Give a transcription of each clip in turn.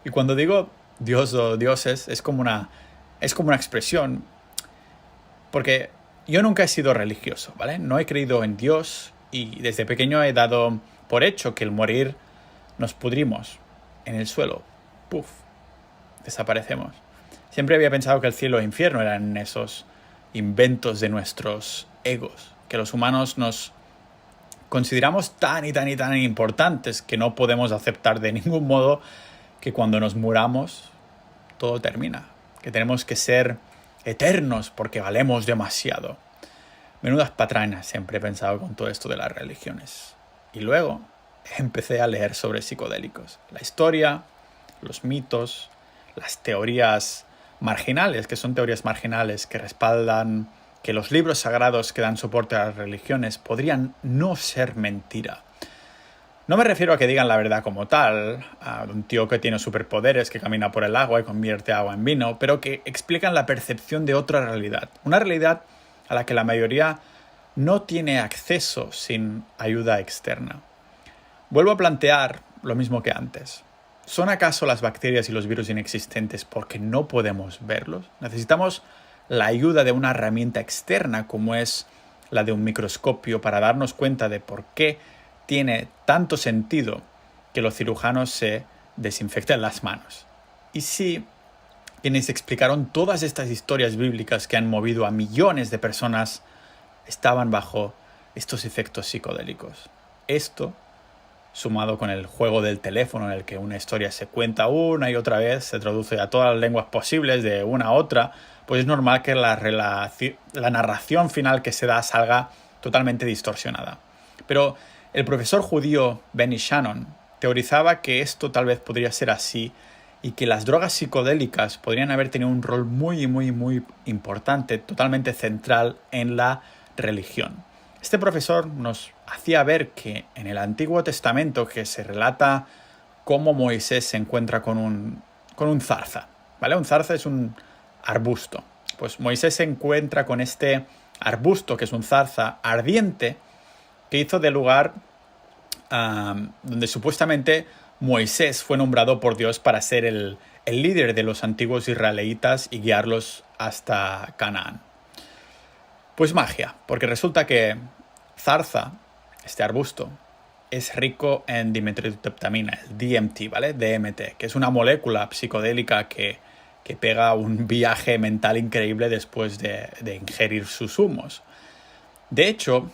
Y cuando digo Dios o dioses, es como una expresión, porque yo nunca he sido religioso, ¿vale? No he creído en Dios y desde pequeño he dado por hecho que al morir nos pudrimos en el suelo. ¡Puf! Desaparecemos. Siempre había pensado que el cielo e el infierno eran esos inventos de nuestros egos, que los humanos nos consideramos tan importantes que no podemos aceptar de ningún modo que cuando nos muramos todo termina, que tenemos que ser eternos porque valemos demasiado. Menudas patrañas siempre he pensado con todo esto de las religiones. Y luego empecé a leer sobre psicodélicos, la historia, los mitos, las teorías marginales, que son teorías marginales que respaldan que los libros sagrados que dan soporte a las religiones podrían no ser mentira. No me refiero a que digan la verdad como tal, a un tío que tiene superpoderes, que camina por el agua y convierte agua en vino, pero que explican la percepción de otra realidad. Una realidad a la que la mayoría no tiene acceso sin ayuda externa. Vuelvo a plantear lo mismo que antes. ¿Son acaso las bacterias y los virus inexistentes porque no podemos verlos? Necesitamos la ayuda de una herramienta externa como es la de un microscopio para darnos cuenta de por qué tiene tanto sentido que los cirujanos se desinfecten las manos. Y si quienes explicaron todas estas historias bíblicas que han movido a millones de personas estaban bajo estos efectos psicodélicos. Esto, sumado con el juego del teléfono en el que una historia se cuenta una y otra vez, se traduce a todas las lenguas posibles de una a otra, pues es normal que la narración final que se da salga totalmente distorsionada. Pero el profesor judío Benny Shannon teorizaba que esto tal vez podría ser así y que las drogas psicodélicas podrían haber tenido un rol muy importante, totalmente central en la religión. Este profesor nos hacía ver que en el Antiguo Testamento que se relata cómo Moisés se encuentra con un zarza, ¿vale? Un zarza es un arbusto. Pues Moisés se encuentra con este arbusto, que es un zarza ardiente, que hizo de lugar donde supuestamente Moisés fue nombrado por Dios para ser el líder de los antiguos israelitas y guiarlos hasta Canaán. Pues magia, porque resulta que zarza, este arbusto, es rico en dimetriptamina, el DMT, ¿vale? DMT, que es una molécula psicodélica que pega un viaje mental increíble después de ingerir sus humos. De hecho,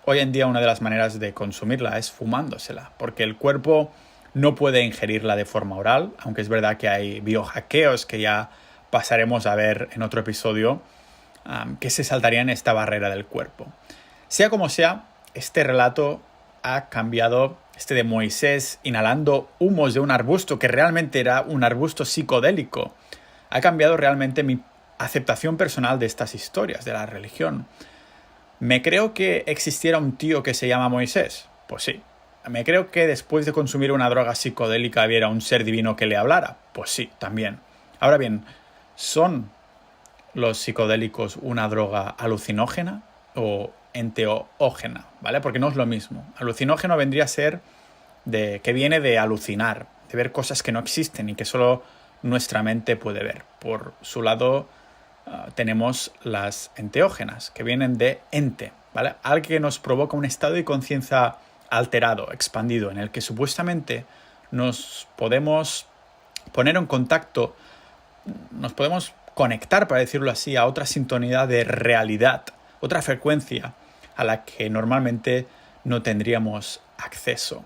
hoy en día una de las maneras de consumirla es fumándosela, porque el cuerpo no puede ingerirla de forma oral, aunque es verdad que hay biohackeos que ya pasaremos a ver en otro episodio, que se saltarían esta barrera del cuerpo. Sea como sea, este relato ha cambiado, de Moisés inhalando humos de un arbusto que realmente era un arbusto psicodélico. Ha cambiado realmente mi aceptación personal de estas historias, de la religión. ¿Me creo que existiera un tío que se llama Moisés? Pues sí. ¿Me creo que después de consumir una droga psicodélica hubiera un ser divino que le hablara? Pues sí, también. Ahora bien, ¿son los psicodélicos una droga alucinógena o enteógena? ¿Vale? Porque no es lo mismo. Alucinógeno vendría a ser que viene de alucinar, de ver cosas que no existen y que solo nuestra mente puede ver. Por su lado, tenemos las enteógenas, que vienen de ente, ¿vale? Algo que nos provoca un estado de conciencia alterado, expandido, en el que supuestamente nos podemos poner en contacto, nos podemos conectar, para decirlo así, a otra sintonía de realidad, otra frecuencia a la que normalmente no tendríamos acceso.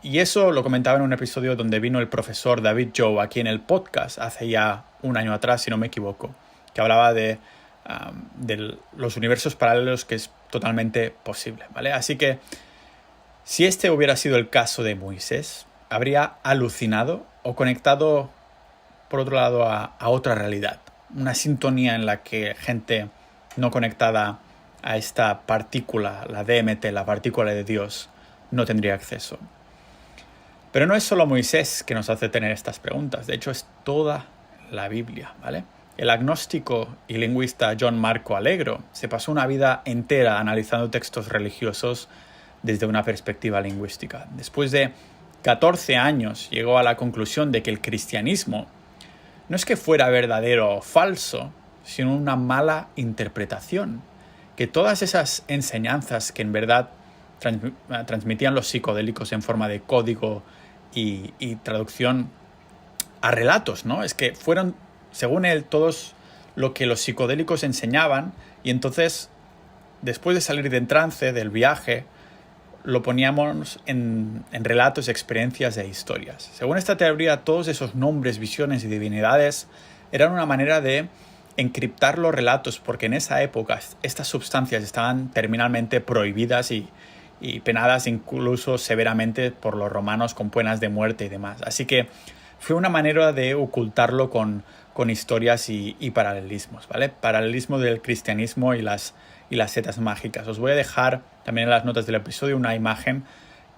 Y eso lo comentaba en un episodio donde vino el profesor David Joe aquí en el podcast hace ya un año atrás, si no me equivoco, que hablaba de los universos paralelos, que es totalmente posible, ¿vale? Así que si este hubiera sido el caso de Moisés, habría alucinado o conectado, por otro lado, a otra realidad. Una sintonía en la que gente no conectada a esta partícula, la DMT, la partícula de Dios, no tendría acceso. Pero no es solo Moisés que nos hace tener estas preguntas. De hecho, es toda la Biblia, ¿vale? El agnóstico y lingüista John Marco Allegro se pasó una vida entera analizando textos religiosos desde una perspectiva lingüística. Después de 14 años llegó a la conclusión de que el cristianismo no es que fuera verdadero o falso, sino una mala interpretación. Que todas esas enseñanzas que en verdad transmitían los psicodélicos en forma de código y traducción a relatos, ¿no? Es que fueron, según él, todos lo que los psicodélicos enseñaban, y entonces, después de salir del trance, del viaje, lo poníamos en relatos, experiencias e historias. Según esta teoría, todos esos nombres, visiones y divinidades eran una manera de encriptar los relatos, porque en esa época estas sustancias estaban terminalmente prohibidas y penadas incluso severamente por los romanos con penas de muerte y demás. Así que fue una manera de ocultarlo con historias y paralelismos, ¿vale? Paralelismo del cristianismo y las setas mágicas. Os voy a dejar también en las notas del episodio una imagen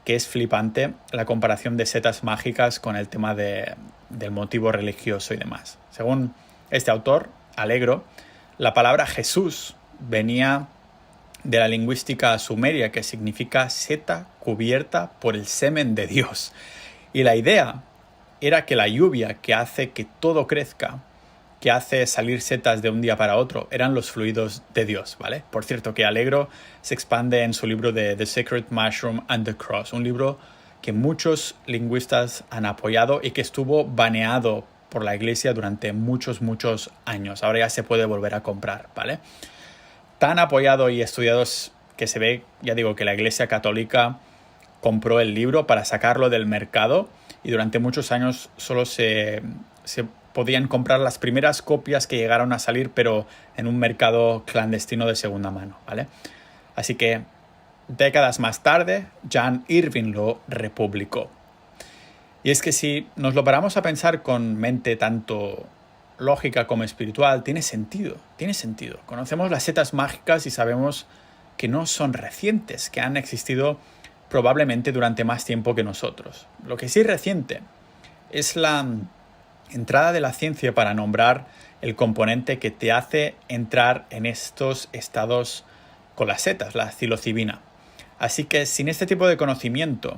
que es flipante, la comparación de setas mágicas con el tema del motivo religioso y demás. Según este autor, Allegro, la palabra Jesús venía de la lingüística sumeria, que significa seta cubierta por el semen de Dios. Y la idea era que la lluvia que hace que todo crezca, que hace salir setas de un día para otro, eran los fluidos de Dios, ¿vale? Por cierto, que Allegro se expande en su libro de The Sacred Mushroom and the Cross, un libro que muchos lingüistas han apoyado y que estuvo baneado por la Iglesia durante muchos años. Ahora ya se puede volver a comprar, ¿vale? Tan apoyado y estudiado que se ve, ya digo, que la Iglesia Católica compró el libro para sacarlo del mercado y durante muchos años solo se podían comprar las primeras copias que llegaron a salir, pero en un mercado clandestino de segunda mano, ¿vale? Así que décadas más tarde, John Irving lo republicó. Y es que si nos lo paramos a pensar con mente tanto lógica como espiritual, tiene sentido. Conocemos las setas mágicas y sabemos que no son recientes, que han existido probablemente durante más tiempo que nosotros. Lo que sí es reciente es la entrada de la ciencia para nombrar el componente que te hace entrar en estos estados con las setas, la psilocibina. Así que sin este tipo de conocimiento,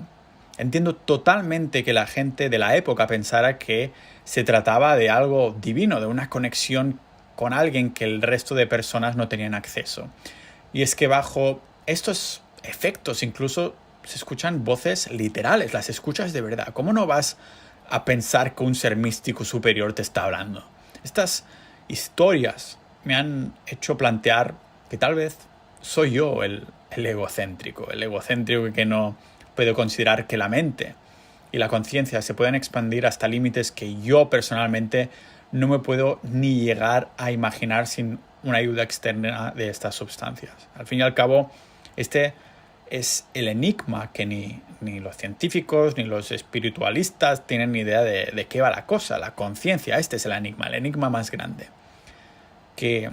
entiendo totalmente que la gente de la época pensara que se trataba de algo divino, de una conexión con alguien que el resto de personas no tenían acceso. Y es que bajo estos efectos incluso se escuchan voces literales, las escuchas de verdad. ¿Cómo no vas a pensar que un ser místico superior te está hablando? Estas historias me han hecho plantear que tal vez soy yo el egocéntrico que no puedo considerar que la mente y la conciencia se pueden expandir hasta límites que yo personalmente no me puedo ni llegar a imaginar sin una ayuda externa de estas sustancias. Al fin y al cabo, este es el enigma que ni los científicos ni los espiritualistas tienen ni idea de qué va la cosa, la conciencia. Este es el enigma más grande. Que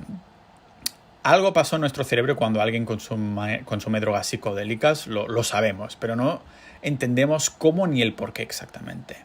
algo pasó en nuestro cerebro cuando alguien consume drogas psicodélicas, lo sabemos, pero no entendemos cómo ni el por qué exactamente.